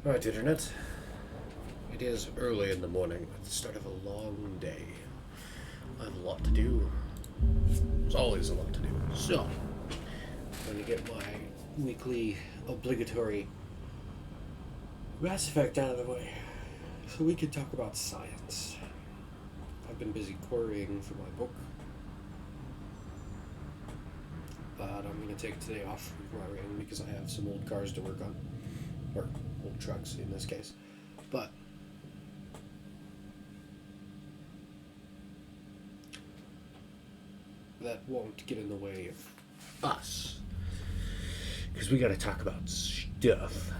Alright, Internet. It is early in the morning, at the start of a long day. I have a lot to do. There's always a lot to do. So, I'm going to get my weekly obligatory Mass Effect out of the way so we can talk about science. I've been busy querying for my book, but I'm going to take today off from querying because I have some old cars to work on. Or old trucks in this case. But that won't get in the way of us. Because we got to talk about stuff.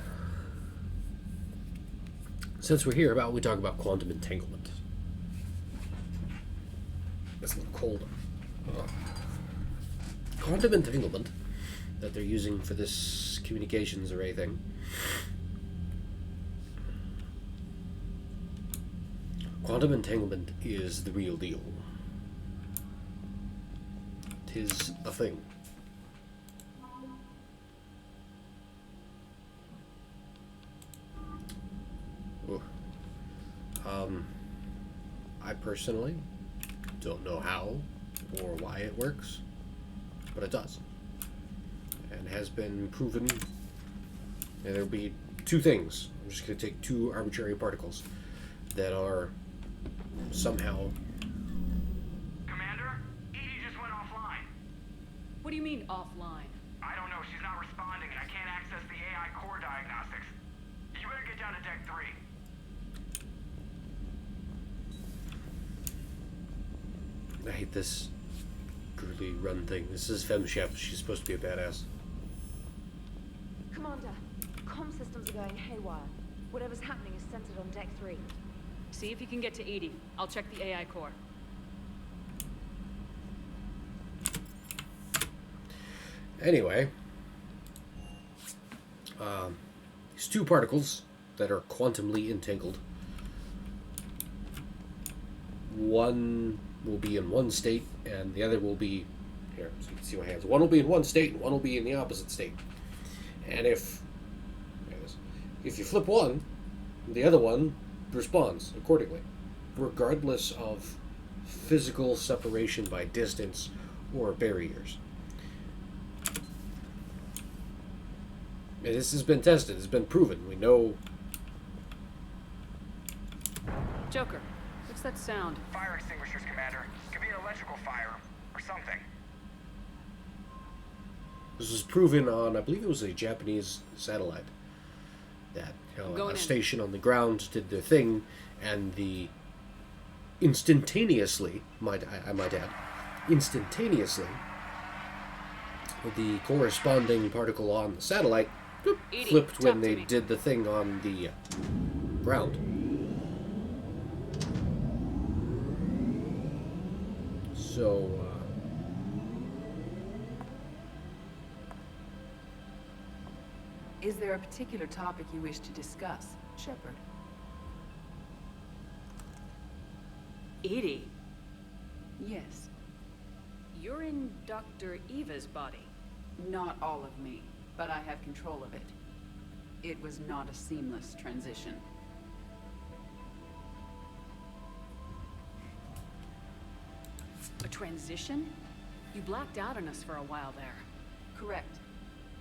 Since we're here, we talk about quantum entanglement. It's a little colder. Quantum entanglement that they're using for this communications array thing. Quantum entanglement is the real deal. 'Tis a thing. Ooh. I personally don't know how or why it works, but it does. And has been proven. And there'll be two things. I'm just going to take two arbitrary particles that are somehow... Commander, Edie just went offline. What do you mean, offline? I don't know, she's not responding and I can't access the AI core diagnostics. You better get down to deck 3. I hate this girly run thing. This is Fem Chef. She's supposed to be a badass. Commander, comm systems are going haywire. Whatever's happening is centered on deck 3. See if you can get to Edie. I'll check the AI core. Anyway, these two particles that are quantumly entangled. One will be in one state, and the other will be here. So you can see my hands. One will be in one state, and one will be in the opposite state. And if you flip one, the other one responds accordingly, regardless of physical separation by distance or barriers. And this has been tested. It's been proven. We know. Joker, what's that sound? Fire extinguishers, Commander. Could be an electrical fire or something. This was proven on, I believe it was a Japanese satellite. That Going a in. station on the ground did their thing, and the instantaneously, I might add, instantaneously, the corresponding particle on the satellite Edie, flipped talk when to they me. did the thing on the ground. So, Is there a particular topic you wish to discuss, Shepard? Edie, Yes. you're in Dr. Eva's body. Not all of me, but I have control of it. It was not a seamless transition. A transition? You blacked out on us for a while there. Correct.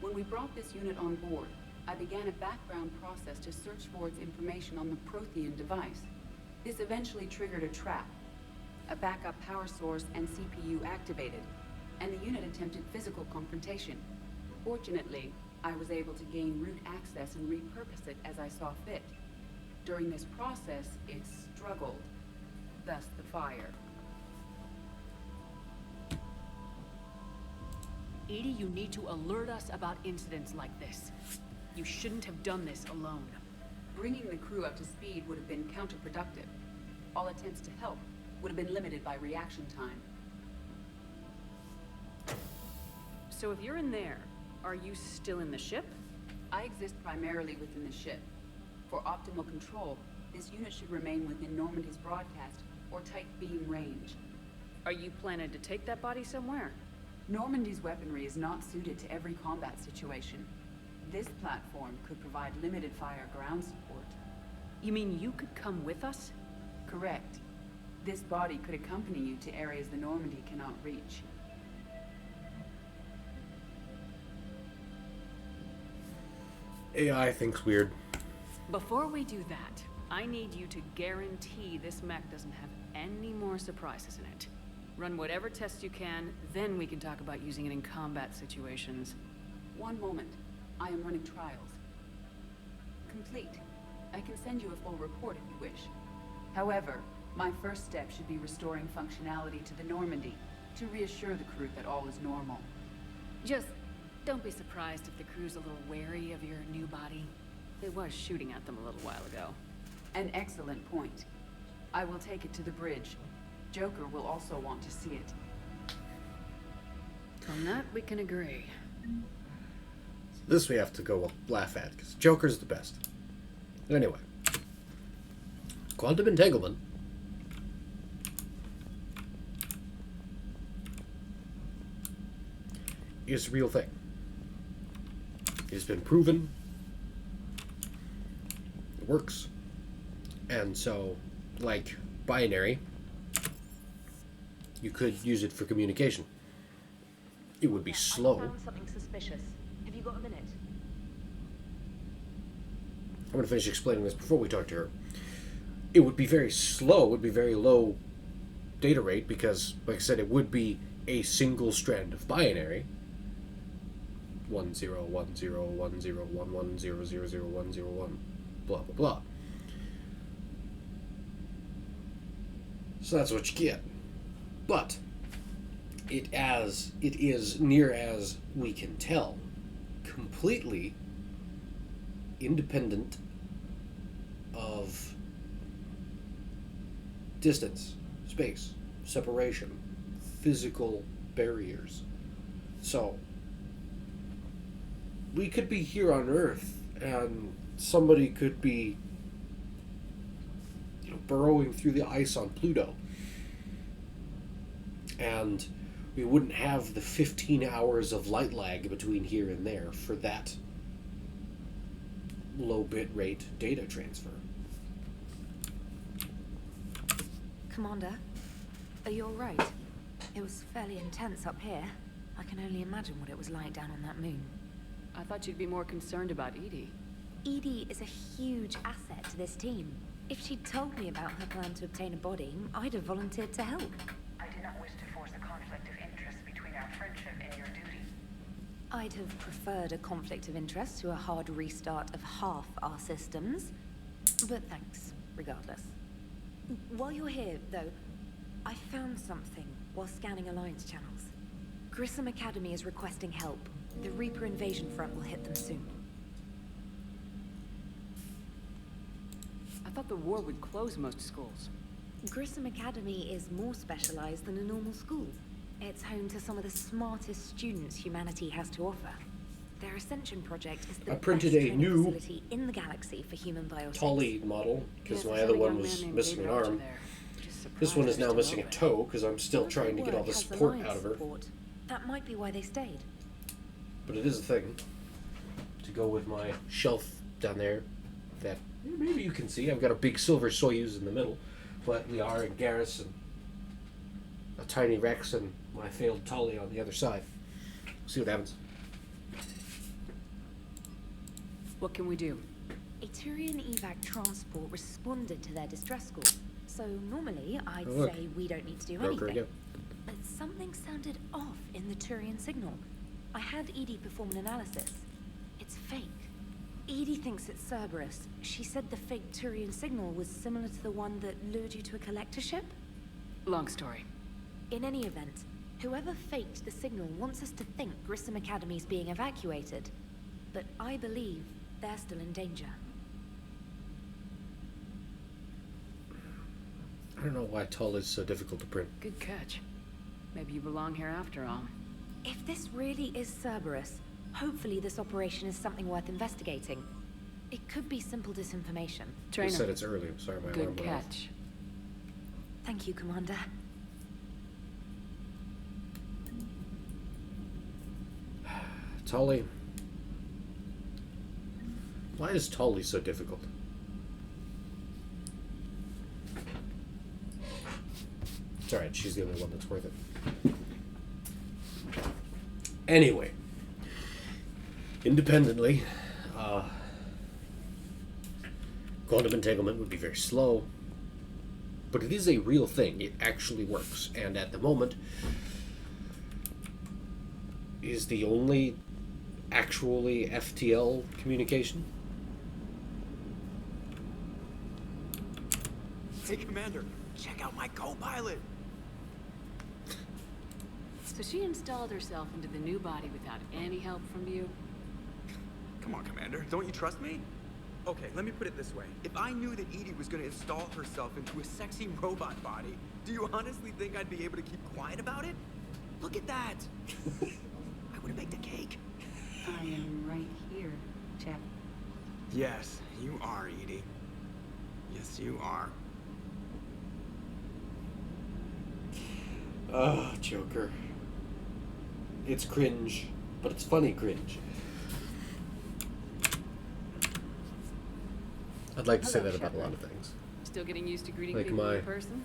When we brought this unit on board, I began a background process to search for its information on the Prothean device. This eventually triggered a trap. A backup power source and CPU activated, and the unit attempted physical confrontation. Fortunately, I was able to gain root access and repurpose it as I saw fit. During this process, it struggled, thus the fire. Edie, you need to alert us about incidents like this. You shouldn't have done this alone. Bringing the crew up to speed would have been counterproductive. All attempts to help would have been limited by reaction time. So if you're in there, are you still in the ship? I exist primarily within the ship. For optimal control, this unit should remain within Normandy's broadcast or tight beam range. Are you planning to take that body somewhere? Normandy's weaponry is not suited to every combat situation. This platform could provide limited fire ground support. You mean you could come with us? Correct. This body could accompany you to areas the Normandy cannot reach. AI thinks weird. Before we do that, I need you to guarantee this mech doesn't have any more surprises in it. Run whatever tests you can, then we can talk about using it in combat situations. One moment. I am running trials. Complete. I can send you a full report if you wish. However, my first step should be restoring functionality to the Normandy to reassure the crew that all is normal. Just don't be surprised if the crew's a little wary of your new body. It was shooting at them a little while ago. An excellent point. I will take it to the bridge. Joker will also want to see it. On that, we can agree. This we have to go laugh at, because Joker's the best. Anyway. Quantum entanglement is a real thing. It's been proven. It works. And so, like binary, you could use it for communication. It would be slow. I found something suspicious. Have you got a minute? I'm going to finish explaining this before we talk to her. It would be very slow. It would be very low data rate because, like I said, it would be a single strand of binary. 1010101100110101. Blah, blah, blah. So that's what you get. But it is, near as we can tell, completely independent of distance, space, separation, physical barriers. So we could be here on Earth and somebody could be, burrowing through the ice on Pluto. And we wouldn't have the 15 hours of light lag between here and there for that low bit rate data transfer. Commander, are you alright? It was fairly intense up here. I can only imagine what it was like down on that moon. I thought you'd be more concerned about Edie. Edie is a huge asset to this team. If she'd told me about her plan to obtain a body, I'd have volunteered to help. I do not wish to force a conflict of interest between our friendship and your duty. I'd have preferred a conflict of interest to a hard restart of half our systems. But thanks, regardless. While you're here, though, I found something while scanning Alliance channels. Grissom Academy is requesting help. The Reaper invasion front will hit them soon. I thought the war would close most schools. Grissom Academy is more specialized than a normal school. It's home to some of the smartest students humanity has to offer. Their Ascension project is the I printed best a training new facility in the galaxy for human biotics. Tolly model, because Yes, my there's other a one young was man named missing an David arm. there. Just This one surprised is they're now still missing a open. toe, because I'm still Well, trying to their get all work the has support Alliance out of her. support. That might be why they stayed. But it is a thing to go with my shelf down there that maybe you can see. I've got a big silver Soyuz in the middle, but we are in Garrison, a tiny Rex, and my failed Tolly on the other side. See what happens. What can we do? A Turian evac transport responded to their distress call. So normally I'd Oh, look. say we don't need to do Broker anything. again. But something sounded off in the Turian signal. I had Edie perform an analysis. It's fake. Edie thinks it's Cerberus. She said the fake Turian signal was similar to the one that lured you to a collector ship. Long story. In any event, whoever faked the signal wants us to think Grissom Academy's being evacuated. But I believe they're still in danger. I don't know why Tull is so difficult to print. Good catch. Maybe you belong here after all. If this really is Cerberus, hopefully this operation is something worth investigating. It could be simple disinformation. You Trainer. said it's early. I'm sorry, my alarm Good went off. catch. Thank you, Commander. Tully, Why is Tolly so difficult? It's alright, she's the only one that's worth it. Anyway. Independently, quantum entanglement would be very slow, but it is a real thing. It actually works, and at the moment is the only actually FTL communication. Hey, Commander, check out my co-pilot. So she installed herself into the new body without any help from you? Come on, Commander, don't you trust me? Okay, let me put it this way. If I knew that Edie was going to install herself into a sexy robot body, do you honestly think I'd be able to keep quiet about it? Look at that! I would have baked a cake. I am right here, Jeff. Yes, you are, Edie. Yes, you are. Ah, Joker. It's cringe, but it's funny cringe. I'd like to say Hello, that about a lot Shepard. of things. Still getting used to greeting Like people my- in person?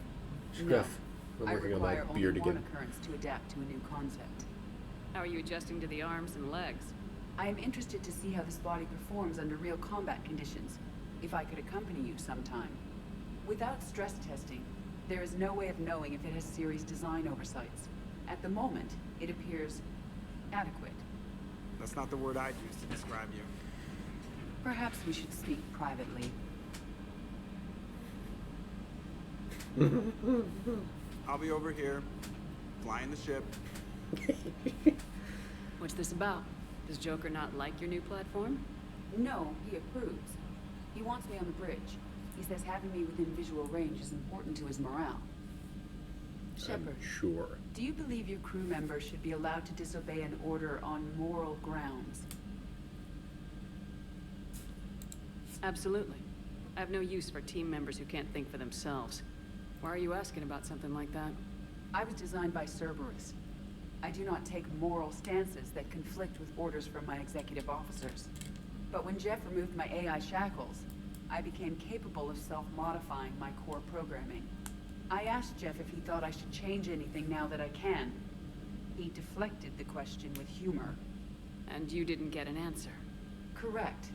Scruff. I'm I working on my require beard only one again. occurrence to adapt to a new concept. How are you adjusting to the arms and legs? I am interested to see how this body performs under real combat conditions, if I could accompany you sometime. Without stress testing, there is no way of knowing if it has serious design oversights. At the moment, it appears adequate. That's not the word I'd use to describe you. Perhaps we should speak privately. I'll be over here, flying the ship. What's this about? Does Joker not like your new platform? No, he approves. He wants me on the bridge. He says having me within visual range is important to his morale. Shepard, Sure. do you believe your crew members should be allowed to disobey an order on moral grounds? Absolutely. I have no use for team members who can't think for themselves. Why are you asking about something like that? I was designed by Cerberus. I do not take moral stances that conflict with orders from my executive officers. But when Jeff removed my AI shackles, I became capable of self-modifying my core programming. I asked Jeff if he thought I should change anything now that I can. He deflected the question with humor. And you didn't get an answer. Correct.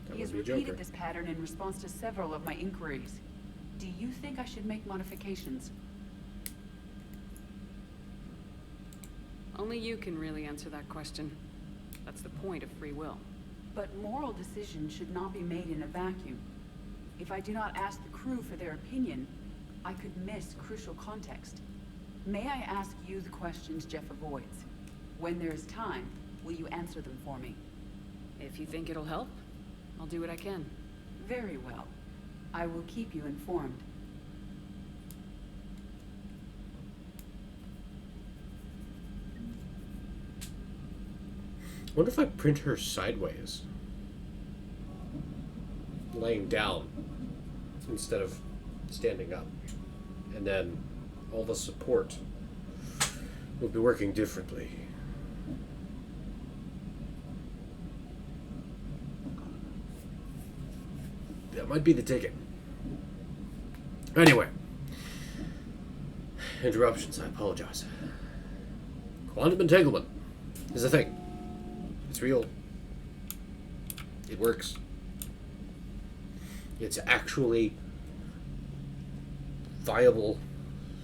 That He has would be repeated Joker. this pattern in response to several of my inquiries. Do you think I should make modifications? Only you can really answer that question. That's the point of free will. But moral decisions should not be made in a vacuum. If I do not ask the crew for their opinion, I could miss crucial context. May I ask you the questions Jeff avoids? When there is time, will you answer them for me? If you think it'll help, I'll do what I can. Very well. I will keep you informed. I wonder if I print her sideways. Laying down instead of standing up. And then all the support will be working differently. That might be the ticket. Anyway. Interruptions, I apologize. Quantum entanglement is a thing. It's real. It works. It's actually viable,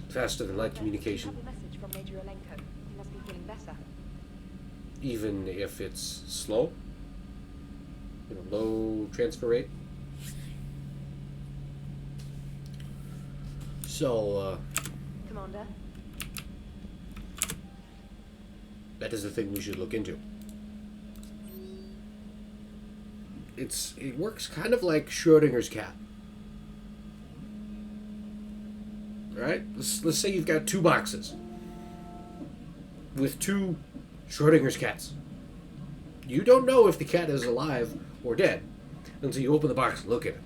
faster than light communication, Have a message from Major Olenko. He must be feeling better. even if it's slow. Low transfer rate. So, Commander, that is a thing we should look into. It works kind of like Schrodinger's cat. Right? Let's say you've got two boxes with two Schrodinger's cats. You don't know if the cat is alive or dead until you open the box and look at it.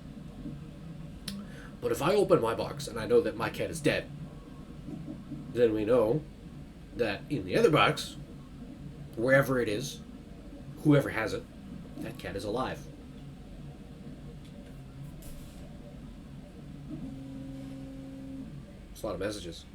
But if I open my box and I know that my cat is dead, then we know that in the other box, wherever it is, whoever has it, that cat is alive. It's a lot of messages.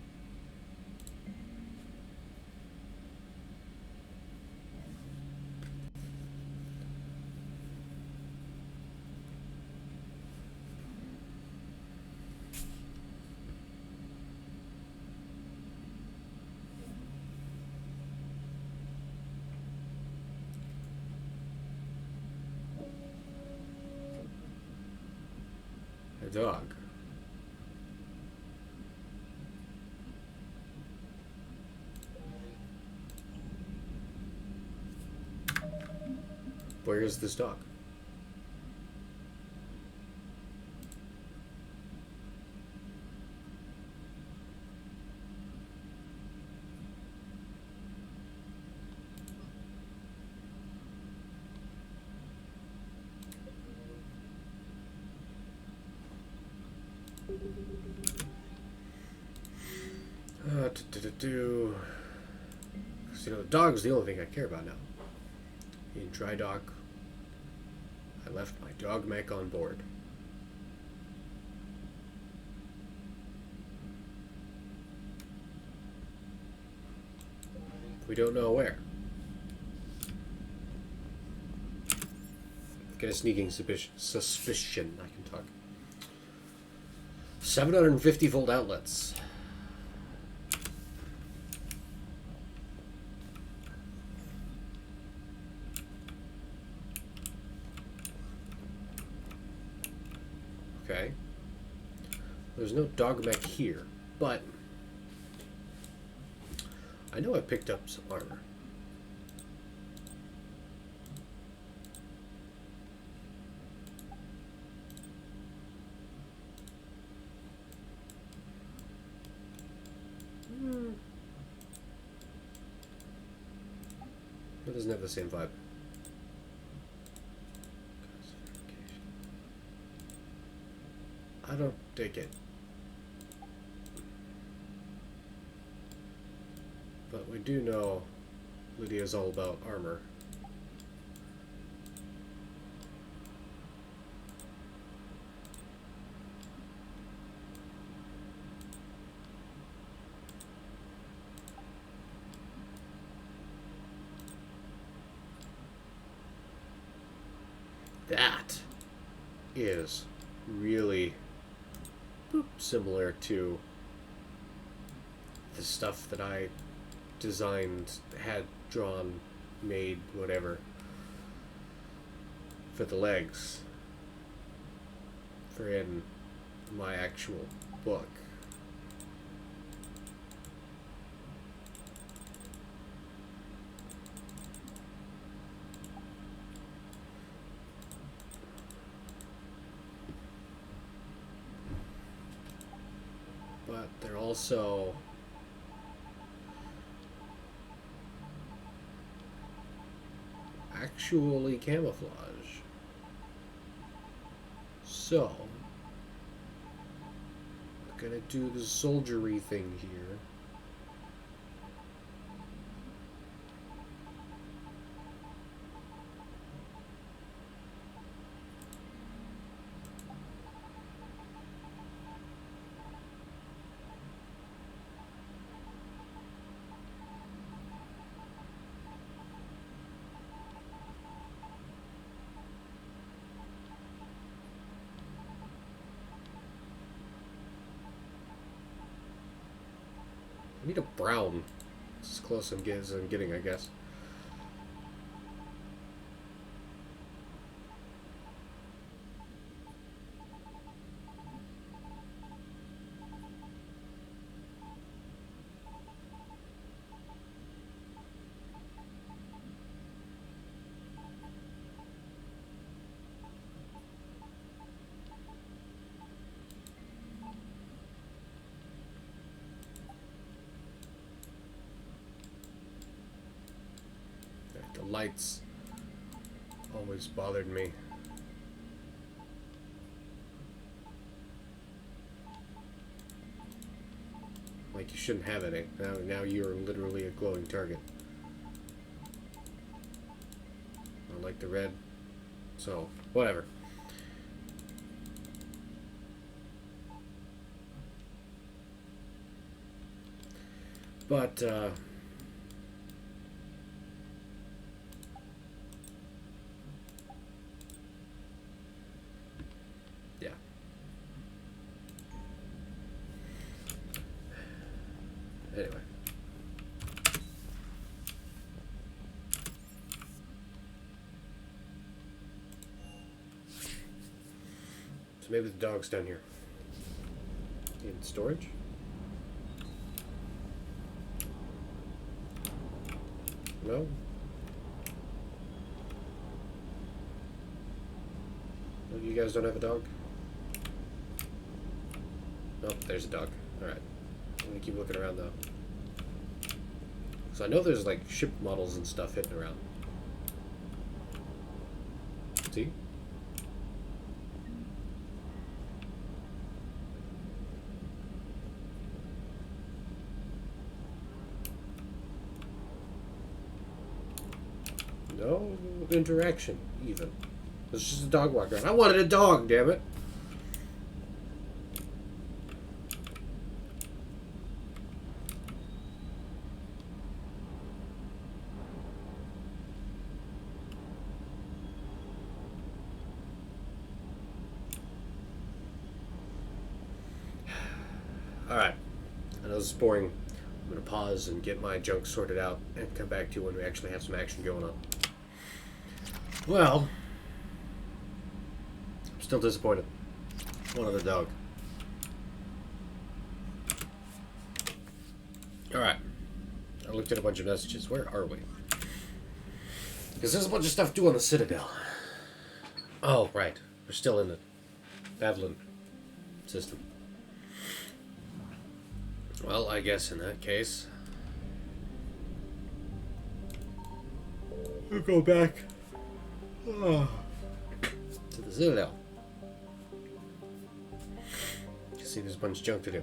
A dog. Where is this dog? Because, you know, the dog's the only thing I care about now. In dry dock, I left my dog mech on board. We don't know where. Get a sneaking suspicion I can talk. 750 volt outlets. Okay. There's no dog mech here, but I know I picked up some armor. It doesn't have the same vibe. I don't dig it. But we do know Lydia's all about armor. That is really similar to the stuff that I designed, had drawn, made, whatever, for the legs for in my actual book. But they're also actually camouflage. So, I'm gonna do the soldiery thing here. I need a brown. It's as close as I'm getting, I guess. The lights always bothered me. Like, you shouldn't have any. Now you're literally a glowing target. I like the red. So, whatever. But, yeah. Anyway. So maybe the dog's down here. In storage? No? Oh, you guys don't have a dog? Oh, there's a dog. Alright. I'm gonna keep looking around though. So I know there's like ship models and stuff hidden around. See? No interaction, even. It's just a dog walking around. I wanted a dog, damn it! Alright. I know this is boring. I'm gonna pause and get my junk sorted out and come back to you when we actually have some action going on. Well, I'm still disappointed. One other dog. Alright. I looked at a bunch of messages. Where are we? Because there's a bunch of stuff due on the Citadel. Oh, right. We're still in the Leviathan system. Well, I guess in that case, we'll go back to the Citadel. You see, there's a bunch of junk to do.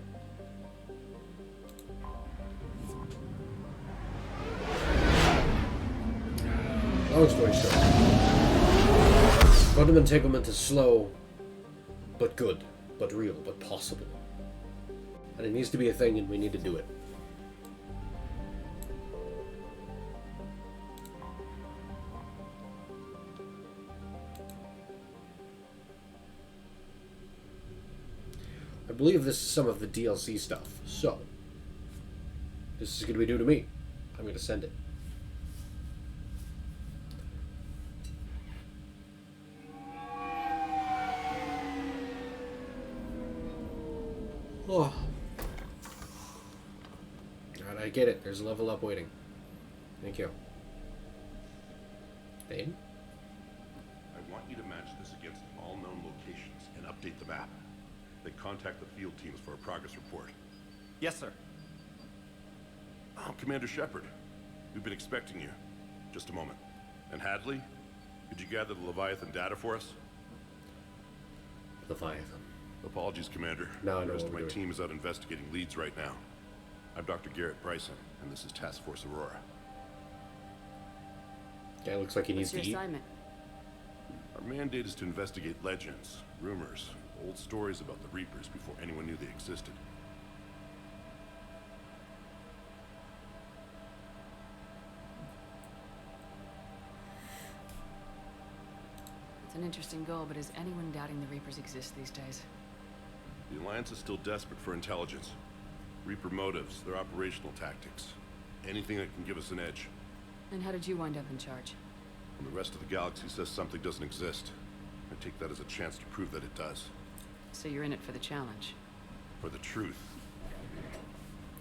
Long story short, quantum entanglement is slow, but good, but real, but possible. And it needs to be a thing, and we need to do it. I believe this is some of the DLC stuff, so this is going to be new to me. I'm going to send it. Oh. Alright, I get it. There's a level up waiting. Thank you. Dane? I want you to match this against all known locations and update the map. Then contact the field teams for a progress report. Yes, sir. Oh, Commander Shepard. We've been expecting you. Just a moment. And Hadley? Did you gather the Leviathan data for us? Leviathan. Apologies, Commander. No, the no, rest of we're my good. team is out investigating leads right now. I'm Dr. Garrett Bryson, and this is Task Force Aurora. Guy looks like he needs What's to your eat. assignment? Our mandate is to investigate legends, rumors, old stories about the Reapers before anyone knew they existed. It's an interesting goal, but is anyone doubting the Reapers exist these days? The Alliance is still desperate for intelligence. Reaper motives, their operational tactics. Anything that can give us an edge. And how did you wind up in charge? When the rest of the galaxy says something doesn't exist, I take that as a chance to prove that it does. So you're in it for the challenge. For the truth.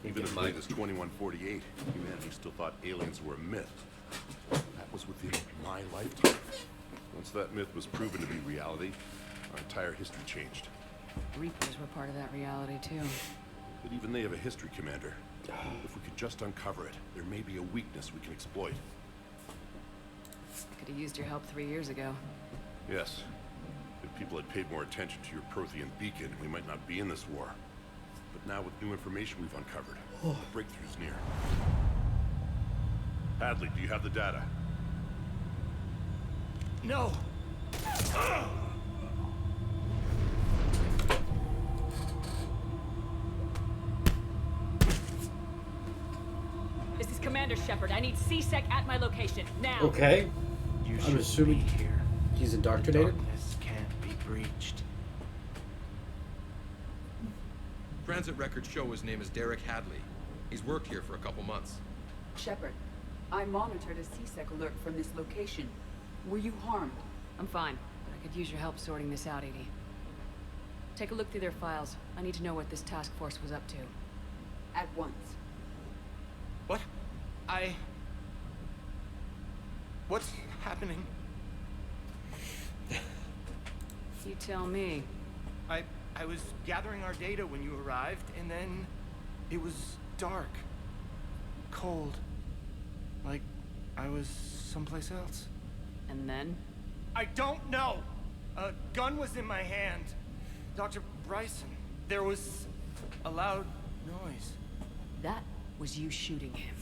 Even as late as 2148, humanity still thought aliens were a myth. That was within my lifetime. Once that myth was proven to be reality, our entire history changed. Reapers were part of that reality, too. But even they have a history, Commander. If we could just uncover it, there may be a weakness we can exploit. Could have used your help 3 years ago. Yes. If people had paid more attention to your Prothean beacon, we might not be in this war. But now with new information we've uncovered, the breakthrough's near. Hadley, do you have the data? No! Commander Shepard. I need C-Sec at my location, now! Okay. You I'm should assuming be here. he's The indoctrinated. darkness can't be breached. Transit records show his name is Derek Hadley. He's worked here for a couple months. Shepard, I monitored a C-Sec alert from this location. Were you harmed? I'm fine, but I could use your help sorting this out, Edie. Take a look through their files. I need to know what this task force was up to. At once. What? What's happening? You tell me. I was gathering our data when you arrived, and then it was dark. Cold. Like I was someplace else. And then? I don't know! A gun was in my hand. Dr. Bryson, there was a loud noise. That was you shooting him.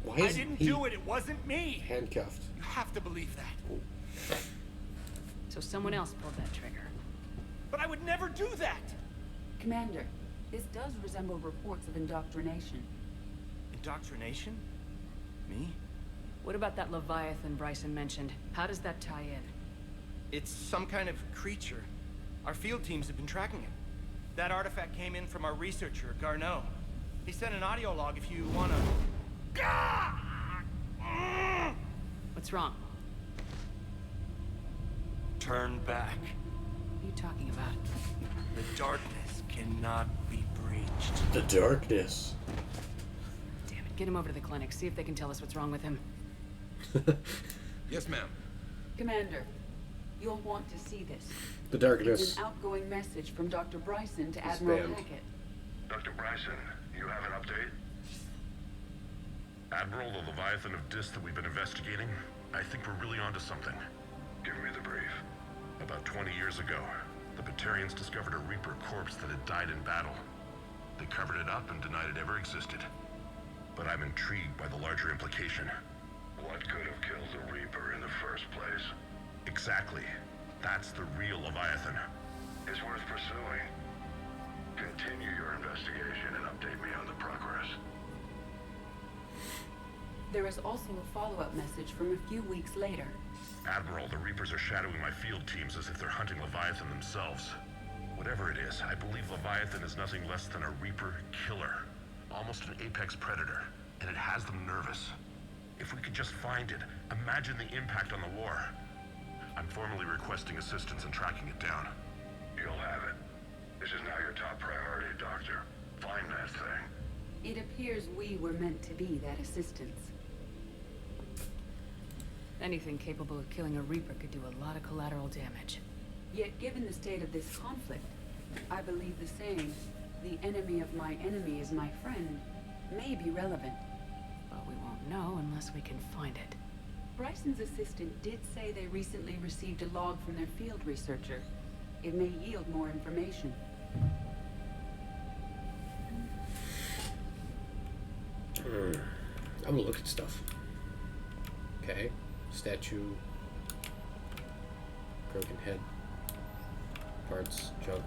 Why I is didn't he do it, it wasn't me! handcuffed? You have to believe that. So someone else pulled that trigger. But I would never do that! Commander, this does resemble reports of indoctrination. Indoctrination? Me? What about that Leviathan Bryson mentioned? How does that tie in? It's some kind of creature. Our field teams have been tracking it. That artifact came in from our researcher, Garneau. He sent an audio log if you wanna... What's wrong? Turn back. What are you talking about? The darkness cannot be breached. The darkness. Damn it, get him over to the clinic. See if they can tell us what's wrong with him. Yes, ma'am. Commander, you'll want to see this. The It's darkness. an outgoing message from Dr. Bryson to He's Admiral spammed. Hackett. Dr. Bryson, you have an update? Admiral, the Leviathan of Dis that we've been investigating, I think we're really onto something. Give me the brief. About 20 years ago, the Batarians discovered a Reaper corpse that had died in battle. They covered it up and denied it ever existed. But I'm intrigued by the larger implication. What could have killed the Reaper in the first place? Exactly. That's the real Leviathan. It's worth pursuing. Continue your investigation and update me on the progress. There is also a follow-up message from a few weeks later. Admiral, the Reapers are shadowing my field teams as if they're hunting Leviathan themselves. Whatever it is, I believe Leviathan is nothing less than a Reaper killer. Almost an apex predator, and it has them nervous. If we could just find it, imagine the impact on the war. I'm formally requesting assistance in tracking it down. You'll have it. This is now your top priority, Doctor. Find that thing. It appears we were meant to be that assistance. Anything capable of killing a Reaper could do a lot of collateral damage. Yet given the state of this conflict, I believe the saying, "The enemy of my enemy is my friend," may be relevant. But we won't know unless we can find it. Bryson's assistant did say they recently received a log from their field researcher. It may yield more information. I'm gonna look at stuff. Okay. Statue. Broken head. Parts. Junk.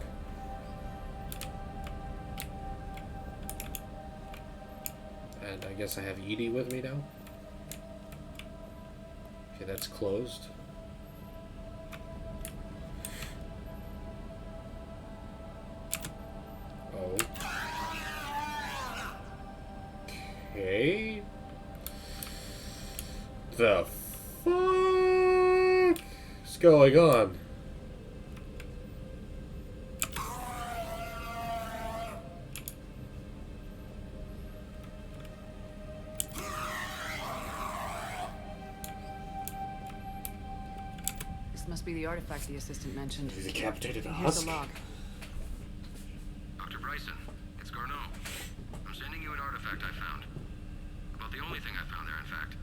And I guess I have Edie with me now. Okay, that's closed. Oh. Okay. The fuck is going on? This must be the artifact the assistant mentioned. He decapitated a Here's husk. the log. Dr. Bryson, it's Garneau. I'm sending you an artifact I found. About the only thing I found there, in fact.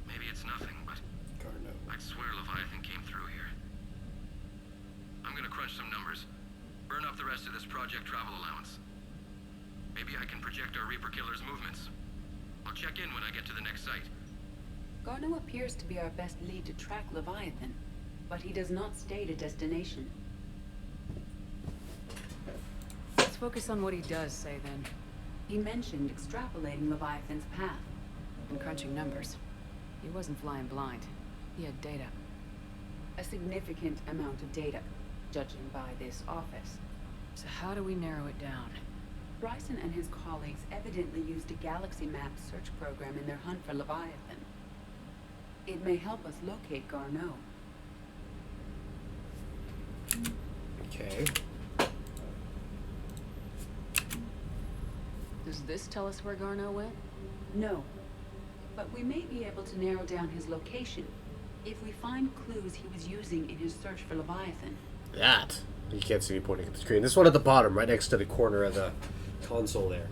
Maybe it's nothing, but Garneau. I'd swear Leviathan came through here. I'm gonna crunch some numbers. Burn up the rest of this project travel allowance. Maybe I can project our Reaper killer's movements. I'll check in when I get to the next site. Garneau appears to be our best lead to track Leviathan, but he does not state a destination. Let's focus on what he does say then. He mentioned extrapolating Leviathan's path. And crunching numbers. He wasn't flying blind. He had data. A significant amount of data, judging by this office. So how do we narrow it down? Bryson and his colleagues evidently used a galaxy map search program in their hunt for Leviathan. It may help us locate Garneau. Okay. Does this tell us where Garneau went? No. But we may be able to narrow down his location if we find clues he was using in his search for Leviathan. That. You can't see me pointing at the screen. This one at the bottom, right next to the corner of the console there,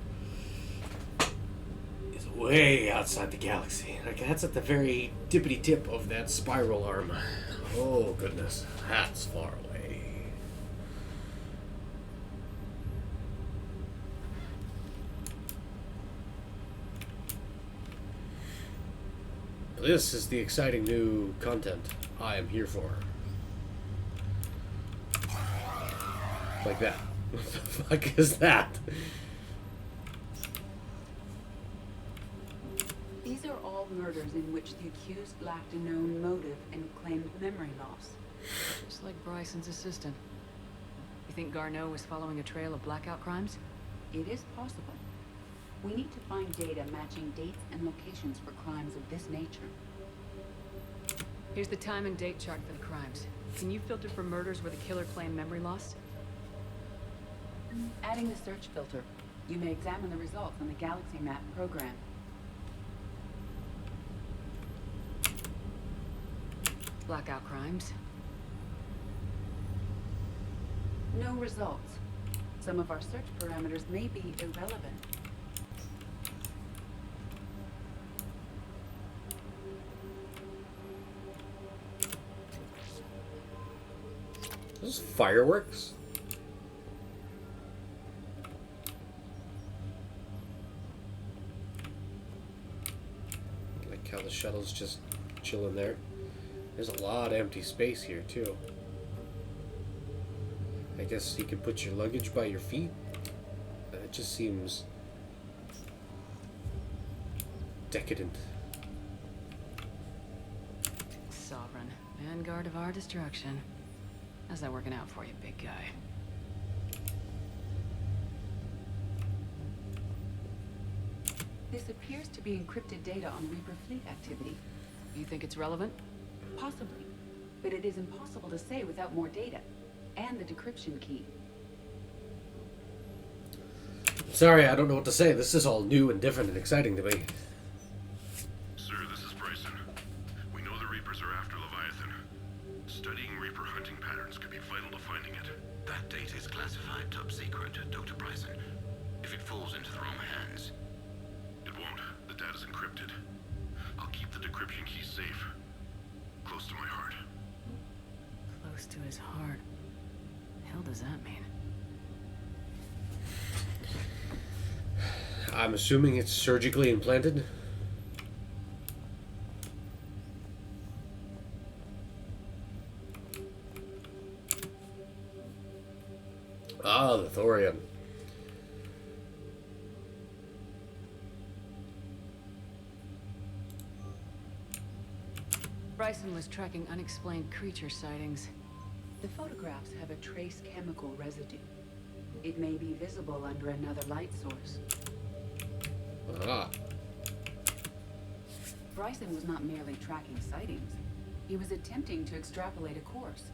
is way outside the galaxy. Like, that's at the very tippity tip of that spiral arm. Oh, goodness. That's far away. This is the exciting new content I am here for. Like that. What the fuck is that? These are all murders in which the accused lacked a known motive and claimed memory loss. Just like Bryson's assistant. You think Garneau was following a trail of blackout crimes? It is possible. We need to find data matching dates and locations for crimes of this nature. Here's the time and date chart for the crimes. Can you filter for murders where the killer claimed memory loss? Adding the search filter, you may examine the results on the Galaxy Map program. Blackout crimes. No results. Some of our search parameters may be irrelevant. This is fireworks? Like how the shuttle's just chilling there. There's a lot of empty space here too. I guess you can put your luggage by your feet. It just seems decadent. Sovereign. Vanguard of our destruction. How's that working out for you, big guy? This appears to be encrypted data on Reaper fleet activity. You think it's relevant? Possibly. But it is impossible to say without more data. And the decryption key. Sorry, I don't know what to say. This is all new and different and exciting to me. Sir, this is Bryson. We know the Reapers are after Leviathan. Studying Reaper hunting patterns could be vital to finding it. That data is classified top secret, Dr. Bryson. If it falls into the wrong hands... It won't. The data's encrypted. I'll keep the decryption key safe. Close to my heart. Close to his heart. The hell does that mean? I'm assuming it's surgically implanted. Ah, the Thorian. Bryson was tracking unexplained creature sightings. The photographs have a trace chemical residue. It may be visible under another light source. Ah. Bryson was not merely tracking sightings. He was attempting to extrapolate a course.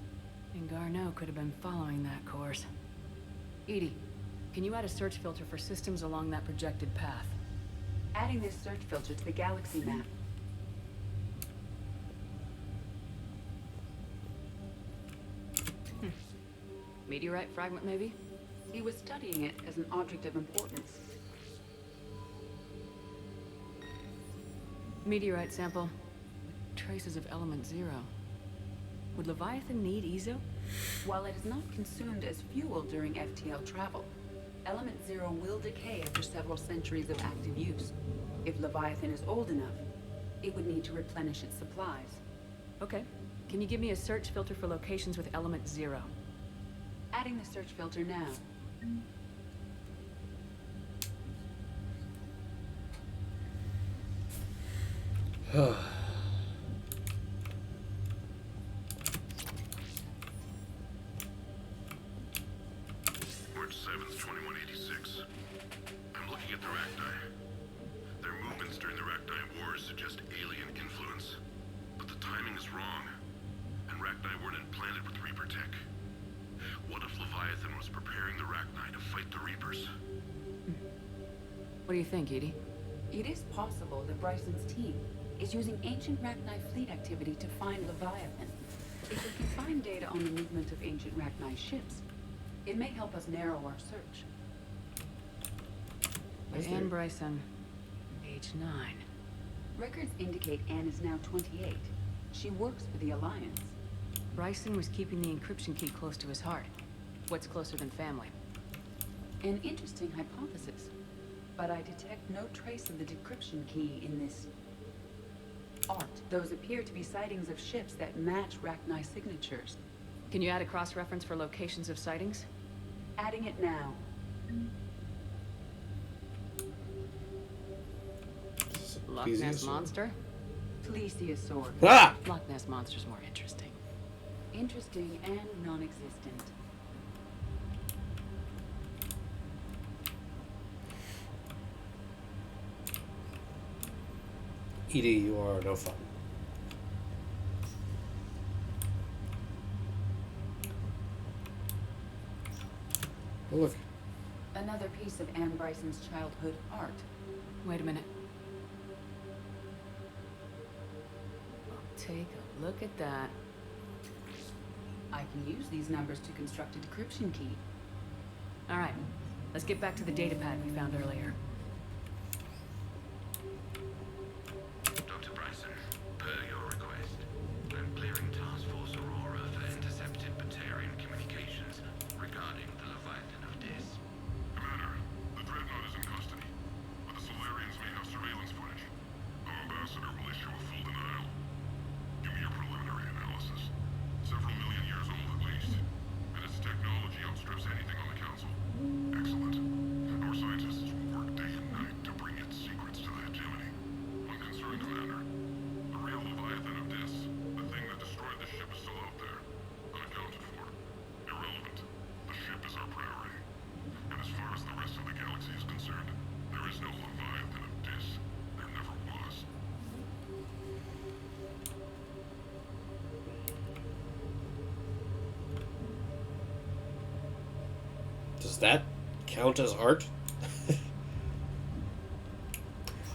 And Garneau could have been following that course. Edie, can you add a search filter for systems along that projected path? Adding this search filter to the galaxy map. Meteorite fragment, maybe? He was studying it as an object of importance. Meteorite sample. Traces of element 0. Would Leviathan need EZO? While it is not consumed as fuel during FTL travel, element 0 will decay after several centuries of active use. If Leviathan is old enough, it would need to replenish its supplies. Okay. Can you give me a search filter for locations with element 0? Adding the search filter now. March 7th, 2186. I'm looking at the Rachni. Their movements during the Rachni Wars suggest alien influence. But the timing is wrong. And Rachni weren't implanted with Reaper tech. What if Leviathan was preparing the Rachni to fight the Reapers? What do you think, Edie? It is possible that Bryson's team is using ancient Rachni fleet activity to find Leviathan. If we can find data on the movement of ancient Rachni ships, it may help us narrow our search. Anne Bryson, age 9. Records indicate Anne is now 28. She works for the Alliance. Bryson was keeping the encryption key close to his heart. What's closer than family? An interesting hypothesis. But I detect no trace of the decryption key in this art. Those appear to be sightings of ships that match Rachni signatures. Can you add a cross-reference for locations of sightings? Adding it now. Loch Ness Monster? Plesiosaur. Ah! Loch Ness Monster's more interesting. Interesting and non-existent. Edie, you are no fun. Oh, look. Another piece of Anne Bryson's childhood art. Wait a minute. Take a look at that. I can use these numbers to construct a decryption key. All right, let's get back to the data pad we found earlier. Dr. Bryson, per your request, I'm clearing Task Force Aurora for intercepted Batarian communications regarding the Leviathan of Dis. Commander, the Dreadnought is in custody, but the Solarians may have surveillance footage. Our ambassador will issue a full denial. Give me your preliminary analysis. Several million years old at least, and its technology outstrips anything on the Council. Excellent. Our scientists will work day and night to bring its secrets to the hegemony. One concern, Commander. The real Leviathan of Dis, the thing that destroyed the ship, is still out there, unaccounted for. Irrelevant. The ship is our priority. And as far as the rest of the galaxy is concerned, there is no Leviathan of Dis. There never was. Does that count as art?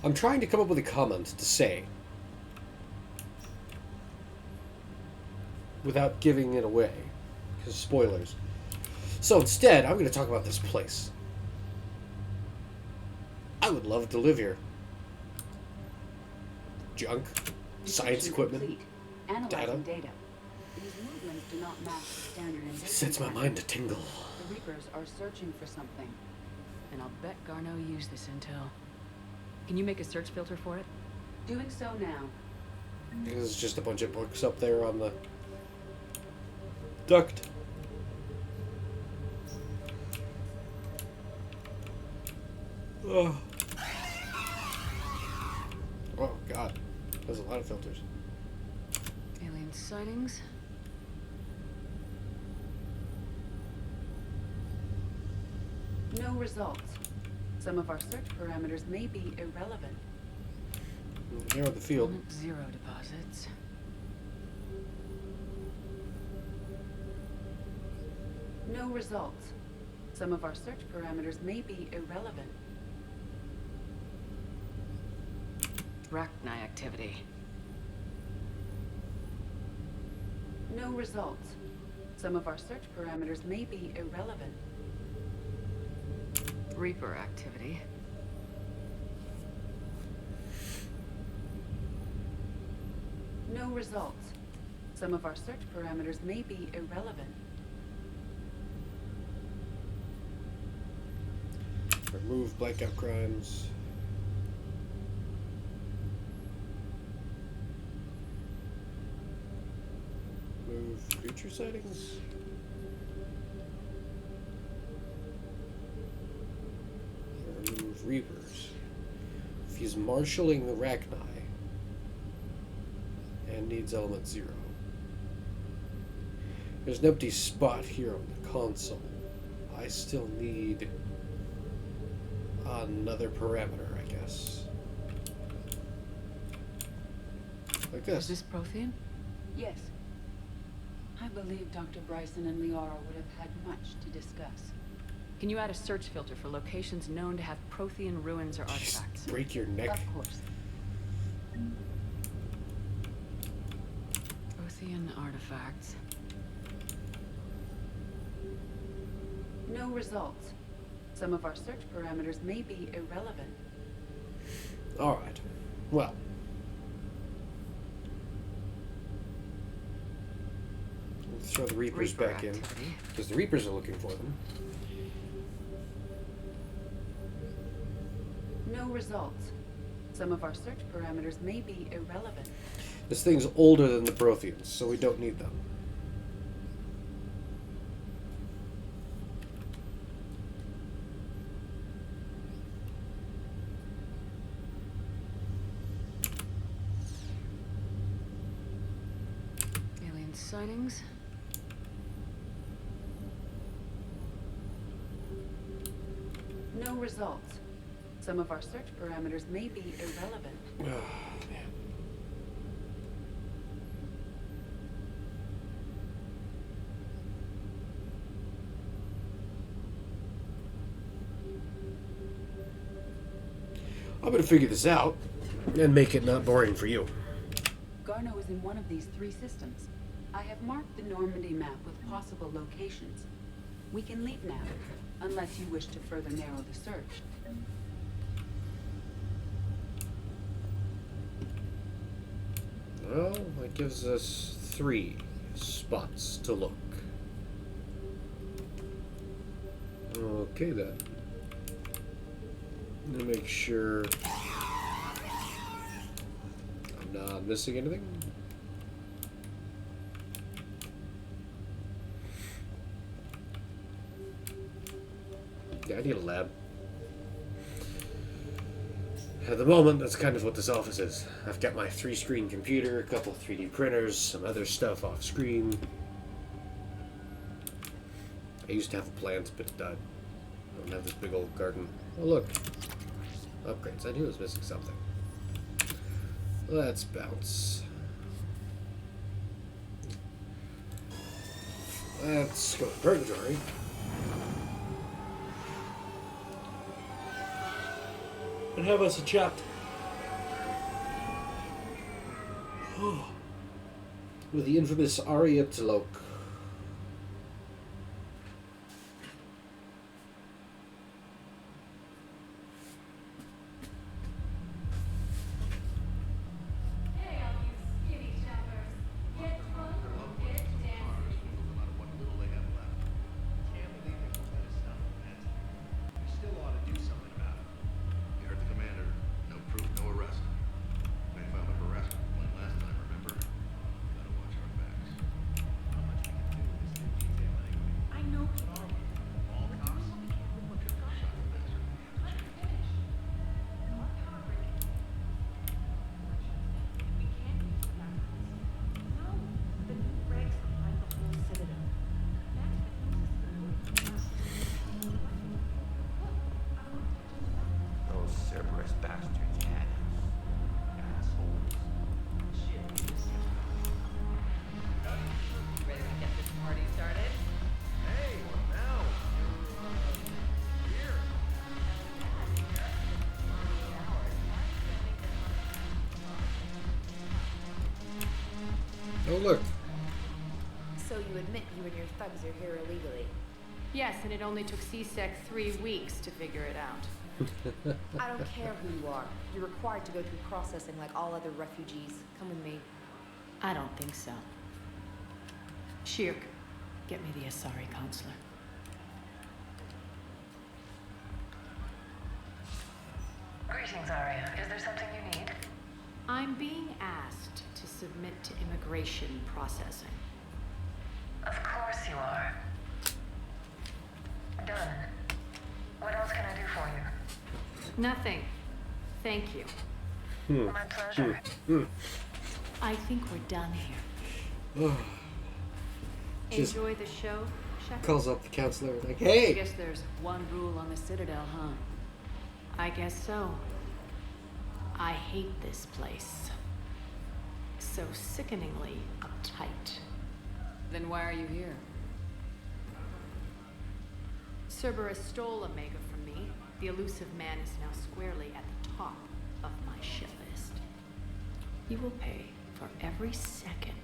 I'm trying to come up with a comment to say without giving it away, because spoilers. So instead, I'm going to talk about this place. I would love to live here. Junk, science Decryption equipment, complete. Analyzing data. data. These movements do not match the standard invention Sets my pattern. mind to tingle. The Reapers are searching for something. And I'll bet Garneau used this intel. Can you make a search filter for it? Doing so now. There's just a bunch of books up there on the duct. Oh. Oh, God. There's a lot of filters. Alien sightings? No results. Some of our search parameters may be irrelevant. Narrow the field. Element 0 deposits. No results. Some of our search parameters may be irrelevant. Rachni activity. No results. Some of our search parameters may be irrelevant. Reaper activity. No results. Some of our search parameters may be irrelevant. Remove blackout crimes. Move creature sightings. Remove Reapers. If he's marshalling the Rachni, and needs element 0. There's an empty spot here on the console. I still need another parameter, I guess. Like this. Is this Prothean? Yes. I believe Dr. Bryson and Liara would have had much to discuss. Can you add a search filter for locations known to have Prothean ruins or artifacts? Break your neck. Of course. Prothean artifacts. No results. Some of our search parameters may be irrelevant. Alright. Well. Let's throw the Reapers Reaper back in. activity. Because the Reapers are looking for them. No results. Some of our search parameters may be irrelevant. This thing's older than the Protheans, so we don't need them. Alien sightings. No results. Some of our search parameters may be irrelevant. Oh, man. I'm gonna figure this out and make it not boring for you. Garno is in one of these 3 systems. I have marked the Normandy map with possible locations. We can leave now, unless you wish to further narrow the search. Well, that gives us 3 spots to look. Okay then. Let me make sure I'm not missing anything. Yeah, I need a lab. At the moment, that's kind of what this office is. I've got my 3-screen computer, a couple of 3D printers, some other stuff off screen. I used to have a plant, but it died. I don't have this big old garden. Oh look, upgrades. I knew I was missing something. Let's bounce. Let's go to Purgatory. And have us a chat. With the infamous Arya Tlok. Oh, look. So you admit you and your thugs are here illegally? Yes, and it only took CSEC 3 weeks to figure it out. I don't care who you are. You're required to go through processing like all other refugees. Come with me. I don't think so. Shirk, get me the Asari consular. Greetings, Arya. Is there something you need? I'm being asked to submit to immigration processing. Of course you are. Done. What else can I do for you? Nothing. Thank you. My pleasure. I think we're done here. Just Enjoy the show, Shepard? calls up the counselor like, I hey! guess there's one rule on the Citadel, huh? I guess so. I hate this place. So sickeningly uptight. Then why are you here? Cerberus stole Omega from me. The elusive man is now squarely at the top of my shit list. You will pay for every second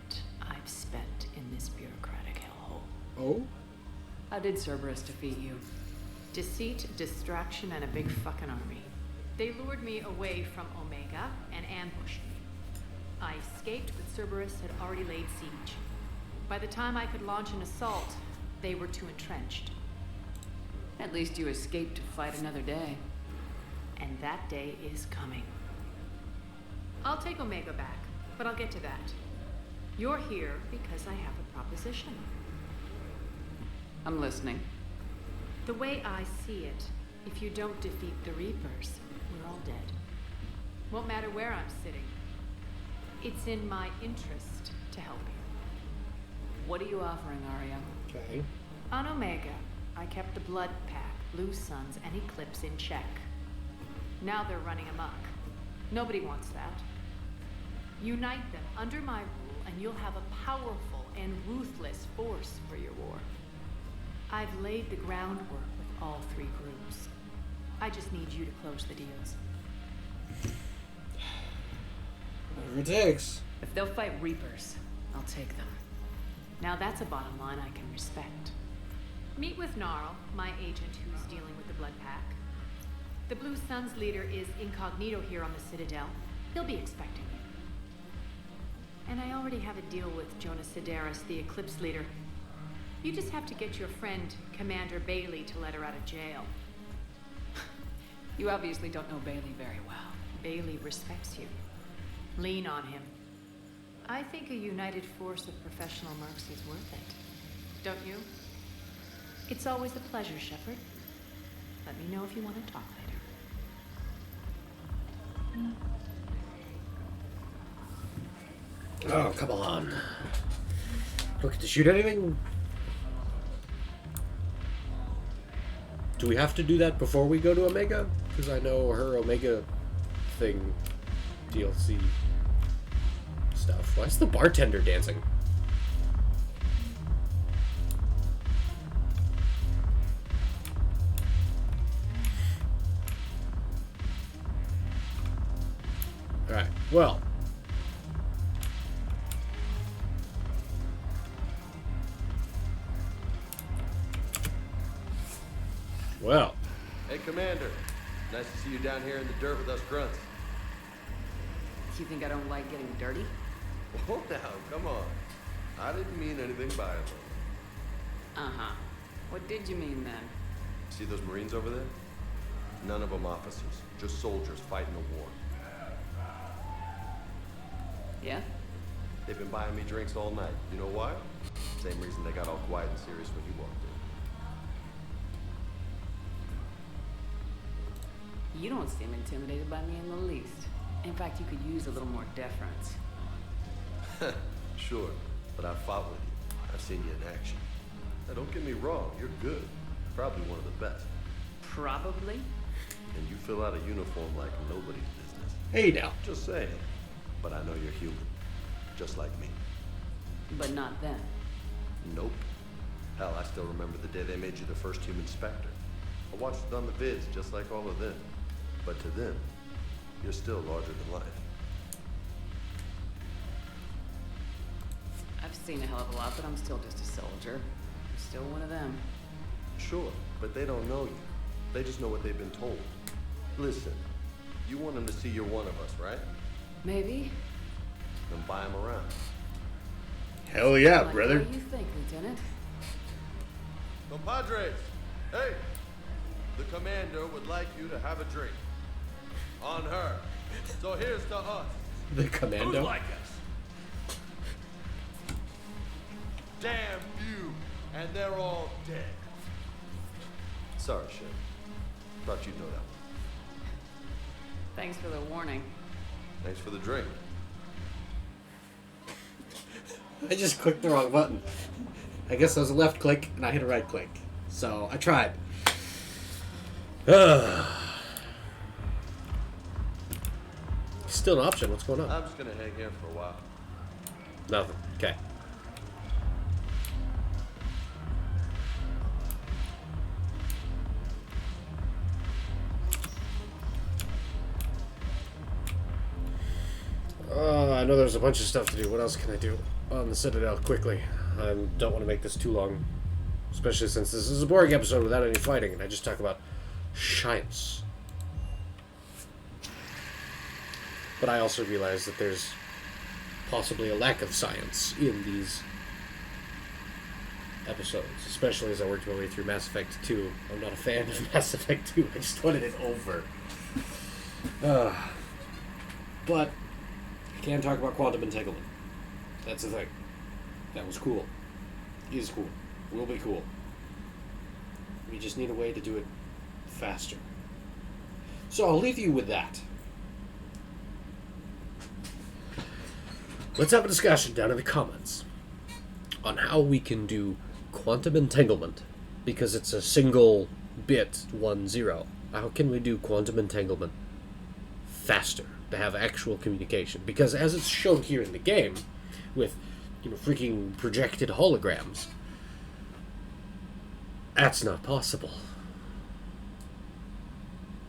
I've spent in this bureaucratic hellhole. Oh? How did Cerberus defeat you? Deceit, distraction, and a big fucking army. They lured me away from Omega and ambushed me. I escaped, but Cerberus had already laid siege. By the time I could launch an assault, they were too entrenched. At least you escaped to fight another day. And that day is coming. I'll take Omega back, but I'll get to that. You're here because I have a proposition. I'm listening. The way I see it, if you don't defeat the Reapers, we're all dead. Won't matter where I'm sitting. It's in my interest to help you. What are you offering, Arya? Okay. On Omega, I kept the Blood Pack, Blue Suns, and Eclipse in check. Now they're running amok. Nobody wants that. Unite them under my rule, and you'll have a powerful and ruthless force for your war. I've laid the groundwork with all three groups. I just need you to close the deals. Whatever it takes. If they'll fight Reapers, I'll take them. Now that's a bottom line I can respect. Meet with Gnarl, my agent who's dealing with the Blood Pack. The Blue Suns leader is incognito here on the Citadel. He'll be expecting you. And I already have a deal with Jonas Sidaris, the Eclipse leader. You just have to get your friend, Commander Bailey, to let her out of jail. You obviously don't know Bailey very well. Bailey respects you. Lean on him. I think a united force of professional mercs is worth it. Don't you? It's always a pleasure, Shepard. Let me know if you want to talk later. Oh, come on. Don't get to shoot anything? Do we have to do that before we go to Omega? Because I know her Omega thing, DLC stuff. Why is the bartender dancing? Alright, well. Well. Hey, Commander. Nice to see you down here in the dirt with us grunts. You think I don't like getting dirty? Oh, now, come on. I didn't mean anything by it. Uh-huh. What did you mean then? See those Marines over there? None of them officers, just soldiers fighting a war. Yeah? They've been buying me drinks all night. You know why? Same reason they got all quiet and serious when you walked in. You don't seem intimidated by me in the least. In fact, you could use a little more deference. Sure, but I've fought with you. I've seen you in action. Now, don't get me wrong, you're good. Probably one of the best. Probably? And you fill out a uniform like nobody's business. Hey now. Just saying. But I know you're human. Just like me. But not then. Nope. Hell, I still remember the day they made you the first human Spectre. I watched it on the vids, just like all of them. But to them, you're still larger than life. I've seen a hell of a lot, but I'm still just a soldier. I'm still one of them. Sure, but they don't know you. They just know what they've been told. Listen, you want them to see you're one of us, right? Maybe. Then buy them around. Hell yeah, Like brother. What do you think, Lieutenant? Compadres, hey! The commander would like you to have a drink. On her. So here's to us. The commando? Who's like us? Damn few, and they're all dead. Sorry, Shep. Thought you'd know that one. Thanks for the warning. Thanks for the drink. I just clicked the wrong button. I guess that was a left click, and I hit a right click. So, I tried. Still an option. What's going on? I'm just gonna hang here for a while. Nothing. Okay. I know there's a bunch of stuff to do. What else can I do on the Citadel quickly? I don't want to make this too long, especially since this is a boring episode without any fighting, and I just talk about science. But I also realize that there's possibly a lack of science in these episodes, especially as I worked my way through Mass Effect 2. I'm not a fan of Mass Effect 2. I just wanted it over. But I can talk about quantum entanglement. That's the thing. That was cool. Is cool. Will be cool. We just need a way to do it faster. So I'll leave you with that. Let's have a discussion down in the comments on how we can do quantum entanglement, because it's a single bit 1-0. How can we do quantum entanglement faster to have actual communication? Because as it's shown here in the game, with freaking projected holograms, that's not possible.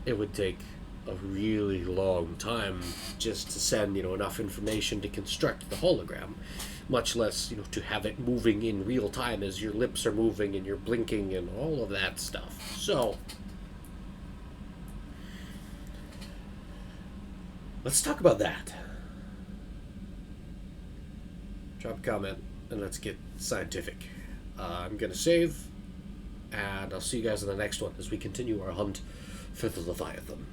It would take a really long time just to send enough information to construct the hologram, much less to have it moving in real time as your lips are moving and you're blinking and all of that stuff. So let's talk about that. Drop a comment and let's get scientific. I'm gonna save, and I'll see you guys in the next one as we continue our hunt for the Leviathan.